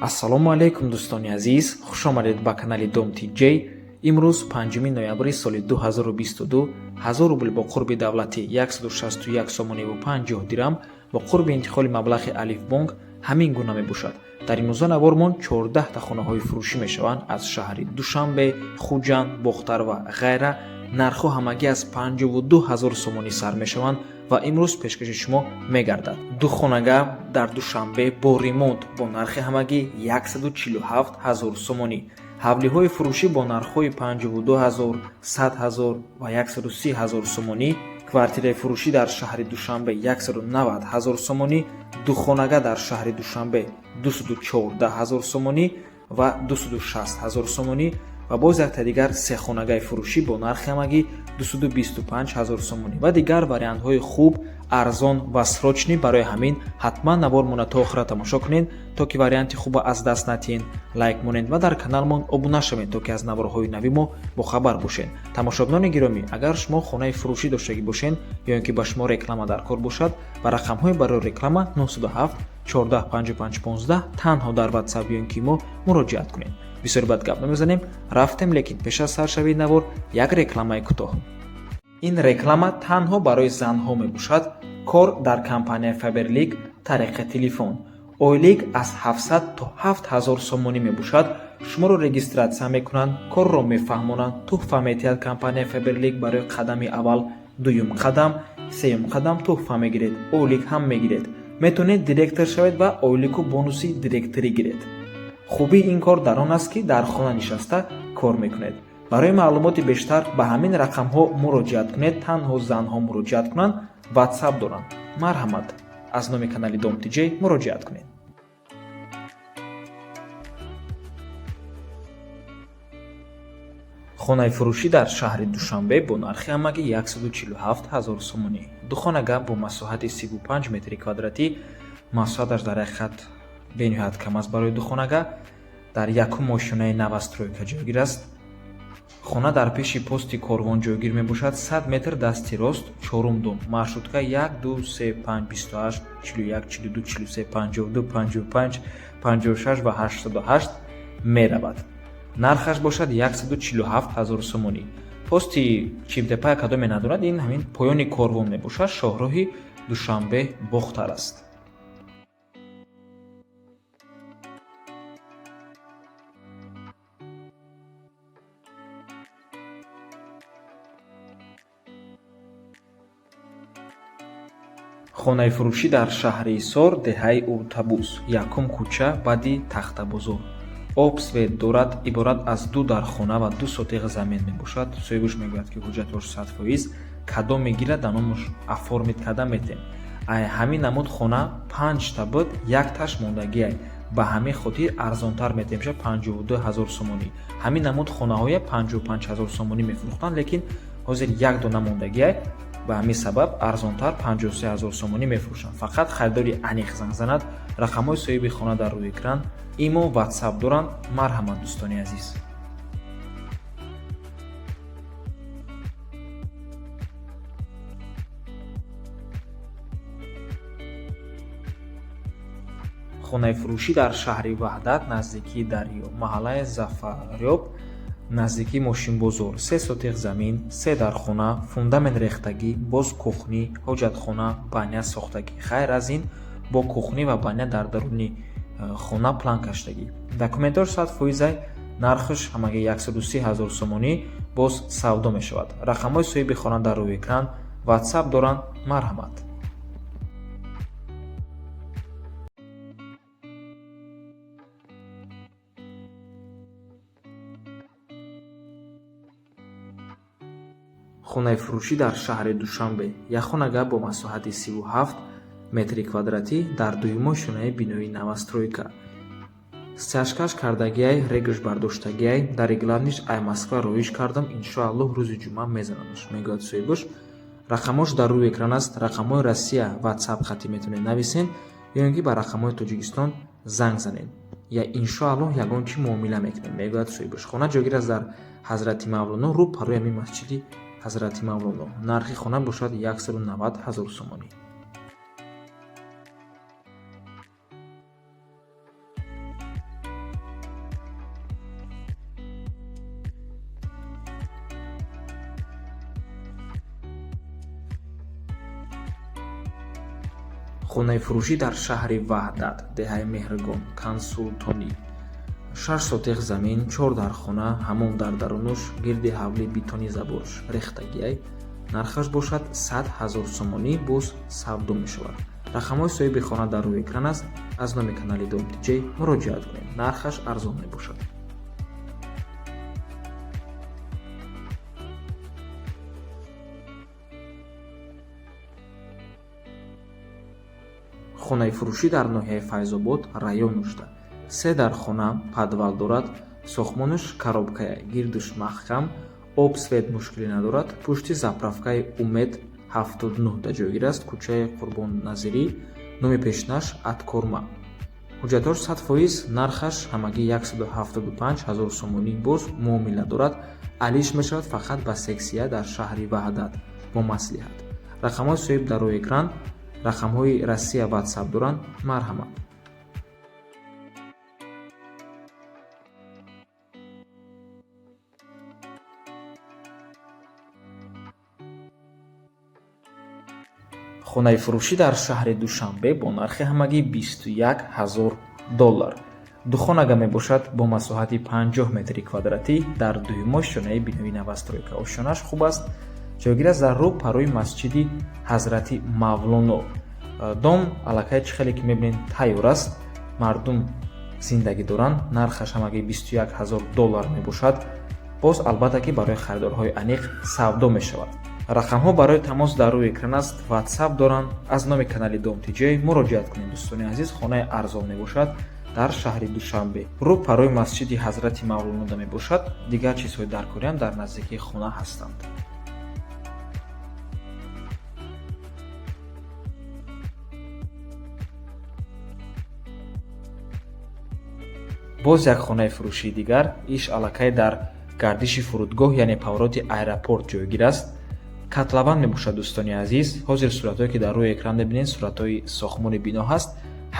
ассалому алайкум дӯстони азиз, хушомадед ба канали Dom TJ. имрӯз 5 ноябри соли 2022 1000 рубл бо қурби давлатӣ 161 сомониву 50 дирам бо қурби интиқоли маблағи Алифбонк ҳамин гуна мебошад. дар ин рӯза навормон 14 хонаҳои фурӯшӣ мешаванд аз шаҳри Душанбе, Хуҷанд, Бохтар ва ғайра. нархҳо ҳамагӣ аз 52 000 сомонӣ сар мешаванд ва имрӯз пешкаши шумо мегардад. ду хонага дар Душанбе бо ремонт бо нархи ҳамагӣ 147 000 сомонӣ. ҳавлиҳои фурӯшӣ бо нархҳои 52 000, 100 000 ва 130 000 сомонӣ. квартираи фурӯшӣ дар шаҳри Душанбе 190 000 сомонӣ. ду хонага дар шаҳри Душанбе 214 000 сомонӣ ва 260 000 сомонӣ. ва боз якта дигар сехонагаи фурӯшӣ бо нархи ҳамагӣ 225 000 сомонӣ ва дигар вариантҳои хуб, арзон ва срочнӣ. барои ҳамин ҳатман навормона то охира тамошо кунед, то ки варианти хуба аз даст натиҳед. лайк монед ва дар каналмон обуна шавед, то ки аз наворҳои нави мо бохабар бошед. тамошобинони гиромӣ, агар шумо хонаи фурӯшӣ доштагӣ бошед ё ин ки ба шумо реклама дар кор бошад, ба рақамҳои барои реклама 907 14 55 15 танҳо дар WhatsApp ё ин ки мо муроҷиат кунед. бисёр бад гап намезанем, рафтем, лекин пеш аз сар шавии навор як рекламаи кӯтоҳ. ин реклама танҳо барои занҳо мебошад. кор дар компания Faberlic тариқи телефон. ойлик аз 700 то 7000 сомонӣ мебошад. шуморо регистратсия мекунанд, корро мефаҳмонанд, туҳфа метиҳад компания Faberlic барои қадами аввал, дуюм қадам, сеюм қадам туҳфа мегиред, ойлик ҳам мегиред. метавонед директор шавед ва ойлику бонуси директорӣ гиред. хубии ин кор дар он аст ки дар хона нишаста кор мекунед. барои маълумоти бештар ба ҳамин рақамҳо муроҷиат кунед. танҳо занҳо муроҷиат кунанд, WhatsApp доранд. марҳамат, аз номи канали Dom TJ муроҷиат кунед. хонаи фурӯшӣ дар шаҳри Душанбе бо нархи ҳамагӣ 147 000 сомонӣ. ду хонага бо масоҳати 35 метри квадратӣ. масоҳаташ дар ҳақиқат бениҳоят кам аст барои ду хонага. дар якум мошинаи новостройка ҷойгир аст. хона дар пеши пости корвон ҷойгир мебошад. 100 метр дасти рост, чорум дум. маршрутка 1 2 3 5 28 41 42 43 52 55 56 ва 88 меравад. нархаш бошад 147 000 сомонӣ. пости чимтепа кадоме надорад, ин ҳамин поёни корвон мебошад. шоҳроҳи Душанбе Бохтар аст. хонаи фурӯшӣ дар шаҳри Исор, деҳаи Уртабус, якум кӯча баъди Тахтабозор. обсвет дорад. иборат аз ду дархона ва 2 сотиқ замин мебошад. соҳибаш мегӯяд ки ҳуҷҷатош 100%. кадом мегирад даномаш оформит карда метем. ҳамин намуд хона 5 та буд, якташ мондагиай. ба ҳамин хотир арзонтар метемша 52 000 сомонӣ. ҳамин намуд хонаҳоя 55 000 сомонӣ мефурӯхтанд, лекин ҳозир як дона мондагиай. ба ҳамин сабаб арзонтар 53 000 сомонӣ мефурӯшанд. фақат харидори аниқ занг занад. рақамҳои соҳиби хона дар рӯи экран, имо, WhatsApp доранд. марҳамат дӯстони азиз. хонаи фурӯшӣ дар шаҳри Ваҳдат, наздикии Дарё, маҳаллаи Зафарёб, наздикии Мошинбозор. 3 сотиқ замин, 3 дархона, фундамент рехтагӣ, боз кухнӣ, ҳоҷатхона, баня сохтагӣ. хайр аз ин, бо кухнӣ ва баня дар даруни хона план каштагӣ. документош 100%. нархаш ҳамагӣ 130 000 сомонӣ. боз савдо мешавад. рақамҳои соҳиби хона дар рӯи экран, WhatsApp доранд. марҳамат. хонаи фурӯшӣ дар шаҳри Душанбе, як хонага бо масоҳати 37 метри квадратӣ дар дуюмои шонаи бинои новостройка. стяжкаш кардагиай, регаш бардоштагиай. дари главниш ай Москва роиш кардам, иншоаллоҳ рӯзи ҷумъа мезанамаш, мегӯяд соҳибаш. рақамош дар рӯи экран аст. рақамҳои Россия WhatsApp хати метавонед нависен ё ин ки ба рақамҳои Тоҷикистон занг занед. я иншоаллоҳ ягон чӣ муомила мекунем, мегӯяд соҳибаш. хона ҷойгир аст дар Ҳазрати Мавлоно, рӯ парои ҳамин масҷиди Ҳазрати Мавлоно. нархи хона бошад 190 000 сомонӣ. хонаи фурӯшӣ дар шаҳри Ваҳдат, деҳаи Меҳригон, Кансултонӣ. 6 сотиқ замин, 4 дархона, ҳамом дар дарунуш, гирди ҳавли битони заборш рехтагиай. Нархаш бошад 100 000 сомонӣ, боз савдо мешавад. рақамҳои соҳиби хона дар рӯи экран аст. аз номи канали Дом TJ муроҷиат кунед. нархаш арзон мебошад. хонаи фурӯшӣ дар ноҳияи Файзобод, район Нушта. 3 дархона, падвал дорад, сохтмонаш коробкая, гирдуш маҳкам, обсвет мушкилӣ надорад. пушти заправкаи Умед 79 дар ҷойгир аст, кӯчаи Қурбонназирӣ, номи пешнаш Аткорма. ҳуҷҷатош 100%, нархаш ҳамагӣ 175 000 сомонӣ, боз муомила дорад. алиш мешавад фақат ба сексия дар шаҳри Ваҳдат бо маслиҳат. рақамҳои соҳиб дар рӯи экран, рақамҳои Россия WhatsApp доранд. марҳамат. хонаи фурӯшӣ дар шаҳри Душанбе бо нархи ҳамагӣ $21000. духонага мебошад бо масоҳати 50 метри квадратӣ дар дуюмошонаи бинои навастройка. ошёнаш хуб аст, ҷойгир аст дар рӯ парои масҷиди Ҳазрати Мавлоно. дом аллакай чӣ хеле ки мебинед тайёр аст, мардум зиндагӣ доранд. нархаш ҳамагӣ $21000 мебошад. боз албатта ки барои харидорҳои аниқ савдо мешавад. рақамҳо барои тамос дар рӯи экран аст. WhatsApp доранд. аз номи канали Дом TJ муроҷиат кунед. дӯстони азиз, хонаи арзон мебошад дар шаҳри Душанбе. рӯ парои масҷиди Ҳазрати Мавлонода мебошад. дигар чизҳои даркориам дар наздикии хона ҳастанд. боз як хонаи фурӯшии дигар, иш аллакай дар гардиши фурудгоҳ, яъне повороти аэропорт ҷойгир аст. катлаван мебошад дӯстони азиз. ҳозир суратҳое ки дар рӯи экран мебинед суратҳои сохтмони бино ҳаст.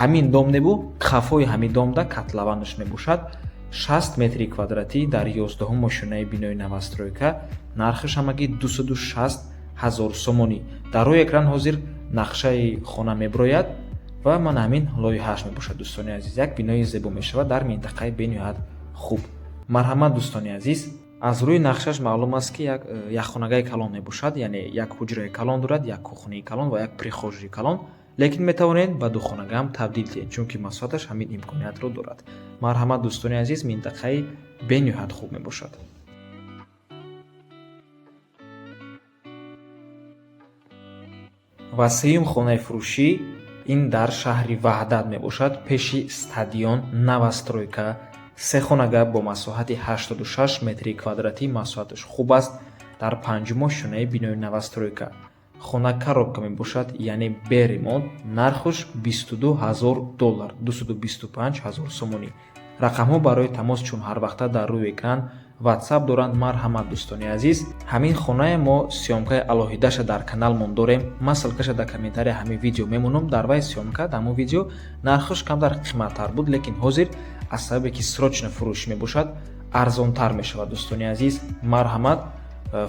ҳамин дом небу қафои ҳамин домда катлаванаш мебошад. 60 метри квадратӣ дар 11 мошинаи бинои навастройка. нархаш ҳамагӣ $260 000 сомонӣ. дар рӯи экран ҳозир нақшаи хона меброяд ва ман ҳамин лоиҳааш мебошад дӯстони азиз. як бинои зебо мешавад дар минтақаи бениҳоят хуб. марҳамат дӯстони азиз. аз рӯи нақшаш маълум аст ки як хонагаи калон мебошад, яъне як ҳуҷраи калон дорад, як кухняи калон ва як прихожии калон. лекин метавонед ба ду хонага ҳам табдил диҳед, чунки масоҳаташ ҳамин имкониятро дорад. марҳамат дӯстони азиз, минтақаи бениҳоят хуб мебошад. ва сеюм хонаи фурӯшӣ ин дар шаҳри Ваҳдат мебошад, пеши стадион Навастройка. се хонага бо масоҳати 86 метри квадратӣ. масоҳаташ хуб аст дар панҷумо шонаи бинои Навастройка. хона коробка мебошад, яъне беремонт. нархуш $22000, $225 000 сомонӣ. рақамҳо барои тамос чун ҳар вақта дар рӯи экран WhatsApp доранд. марҳамат дӯстони азиз, ҳамин хонае мо сиёмкаи алоҳидаша дар каналмон дорем. ман ссилкаша дар комментария ҳамин видео мемонам. дар вай сиёмка дар мо видео нархуш камтар қиматтар буд, лекин ҳозир аз сабабе ки срочно фурӯш мебошад арзонтар мешавад. дӯстони азиз, марҳамат,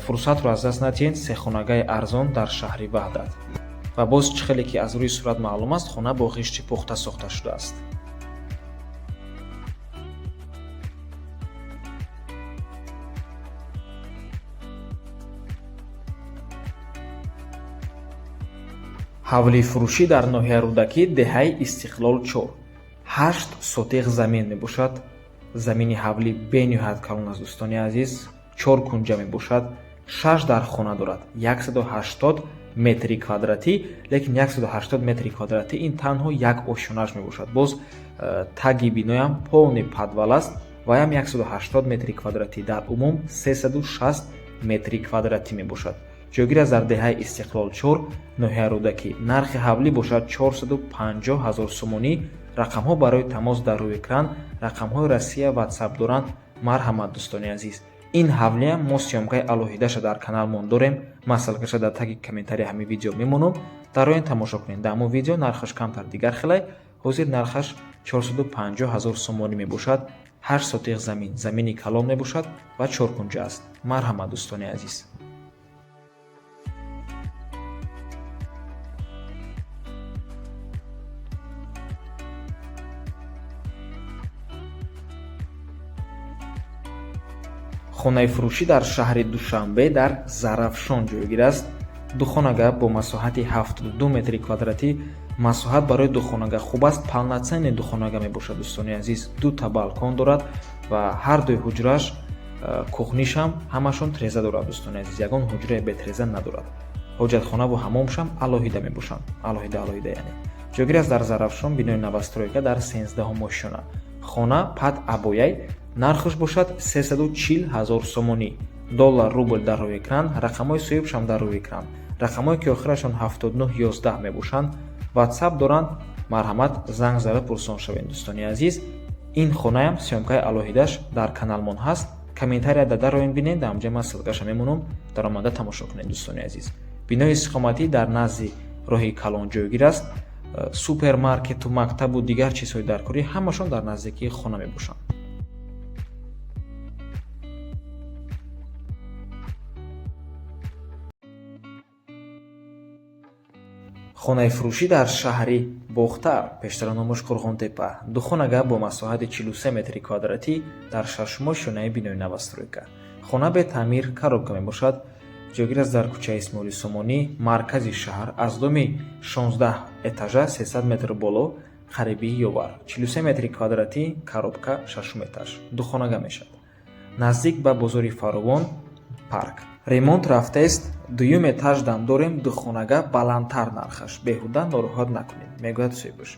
фурсатро аз даст надиҳед. сехонагаи арзон дар шаҳри Ваҳдат. ва боз чӣ хеле ки аз рӯи сурат маълум аст, хона бо ғишти пухта сохта шудааст. ҳавли фурӯшӣ дар ноҳияи Рӯдакӣ, деҳаи Истиқлол 4. 8 сотиқ замин мебошад. замини ҳавли бениҳоят калон аст дӯстони азиз. 4 кунҷа мебошад. 6 дархона дорад. 180 метри квадратӣ, лекин 180 метри квадратӣ ин танҳо як ошёнаш мебошад. боз таги биноям полни падвал аст ва ям 180 метри квадратӣ. дар умум 360 метри квадратӣ мебошад. ҷойгир аст дар деҳаи Истиқлол 4, ноҳияи Рӯдакӣ. нархи ҳавлӣ бошад $450 000 сомонӣ. рақамҳо барои тамос дар рӯи экран, рақамҳои Россия WhatsApp доранд. марҳамат дӯстони азиз. ин ҳавлиам мо сиёмкаи алоҳидаша дар каналмон дорем. ман ссилкаша дар таги комментария ҳамин видео мемонам. дар оин тамошо кунед. дар мо видео нархаш камтар дигар хелай. ҳозир нархаш $450 000 сомонӣ мебошад. 8 сотиқ замин, замини калон мебошад ва 4 кунҷа аст. марҳамат дӯстони азиз. хонаи фурӯшӣ дар шаҳри Душанбе дар Зарафшон ҷойгир аст. Духонага бо масоҳати 72 метри квадратӣ. масоҳат барои духонага хуб аст. Полноценный духонага мебошад дӯстони азиз. Дута балкон дорад ва ҳар дуи ҳуҷраш кухнишам ҳамашон треза дорад дӯстони азиз. Ягон ҳуҷраи бетреза надорад. ҳоҷатхонаву ҳамомшам алоҳида мебошанд. алоҳида яъне. ҷойгир аст дар Зарафшон, бинои новостройка дар 13-ум ошёна. хона пад абояй. нархаш бошад 340 000 сомонӣ. доллар, рубл дар рӯи экран, рақамҳои соҳибшам дар рӯи экран. рақамҳое ки охирашон 7911 мебошанд. ватсап доранд. марҳамат, занг зада пурсон шавед дӯстони азиз. ин хонаам сёмкаи алоҳидаш дар каналмон ҳаст. комментария дадароин бинед, ҳамҷа ман ссилкаша мемонам, дар омада тамошо кунед дӯстони азиз. бинои истиқоматӣ дар назди роҳи калон ҷойгир аст. супермаркету мактабу дигар чизҳои даркорӣ ҳамашон дар наздикии хона мебошанд. хонаи фурӯшӣ дар шаҳри Бохтар, пештара номаш Қурғонтепа. духонага бо масоҳати 43 метри квадратӣ дар 6-ум ошёнаи бинои новостройка. хона бе таъмир коробка мебошад. ҷойгир аст дар кӯчаи Исмоили Сомонӣ, маркази шаҳр. аз доми 16 этажа 300 метр боло, қарибии ёвар. 43 метри квадратӣ, коробка, 6-ум этаж. духонага мешавад. наздик ба бозори Фаровон парк. ремонт рафтааст. 2-ум этаждам дорем. духонага баландтар нархаш. беҳуда нороҳат накунед, мегӯяд соҳибаш.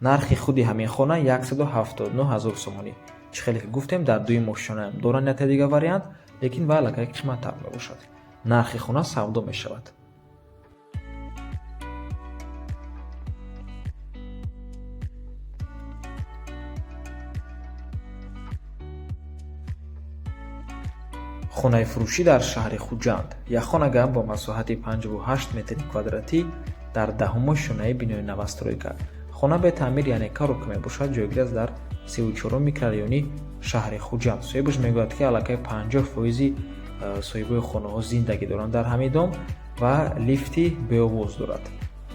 нархи худи ҳамин хона 179 000 сомонӣ. чӣ хеле ки гуфтем, дар 2-ум ошёнаам доранд як дигар вариант, лекин ва аллакай қиматтар мебошад. нархи хона савдо мешавад. хонаи фурӯшӣ дар шаҳри Хуҷанд. як хонага бо масоҳати 58 метри квадратӣ дар 10-ум ошёнаи бинои новостройка. хона бе таъмир, яъне коробка мебошад. ҷойгир аст дар 34-ум микрорайони шаҳри Хуҷанд. соҳибаш мегӯяд ки аллакай 50% соҳибои хонаҳо зиндагӣ доранд дар ҳамин дом ва лифти беовоз дорад.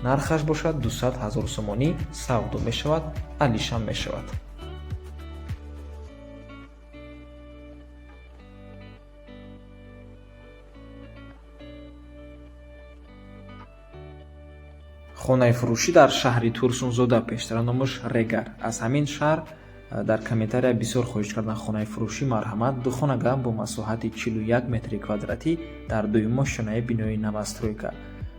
нархаш бошад 200 000 сомонӣ. савдо мешавад, алишам мешавад. хонаи фурӯшӣ дар шаҳри Турсунзода, пештара номаш Регар. аз ҳамин шаҳр дар комментария бисёр хоҳиш кардан хонаи фурӯшӣ. марҳамат, духонага бо масоҳати 41 метри квадратӣ дар 2-ум ошёнаи бинои новостройка.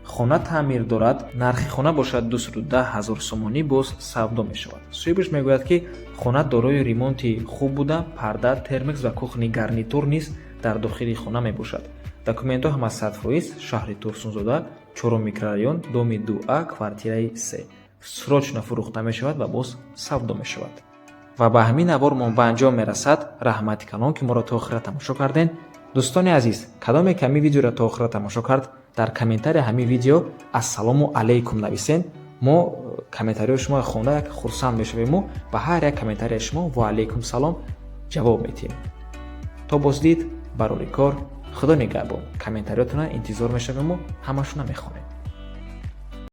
хона таъмир дорад. нархи хона бошад 210 000 сомонӣ. боз савдо мешавад. соҳибаш мегӯяд ки хона дорои ремонти хуб буда, парда, термикс ва кухни гарнитур низ дар дохили хона мебошад. документҳо ҳама 100%. шаҳри Турсунзода, 4-ум микрорайон, доми 2А, квартираи 3. срочно фурӯхта мешавад ва боз савдо мешавад. ва ба ҳамин навор мо ба анҷом мерасад. раҳмати калон ки моро то охира тамошо карден. дӯстони азиз, кадоме ки ҳамин видеоро то охира тамошо кард, дар комментария ҳамин видео ассалому алайкум нависен. мо комментариҳои шумо хонда хурсанд мешавему. ба ҳар як комментарияи шумо ва алайкум салом ҷавоб медиҳем. то боздид барори кор. худо нигаҳбон. комментариётона интизор мешавему. ҳамашона мехонем.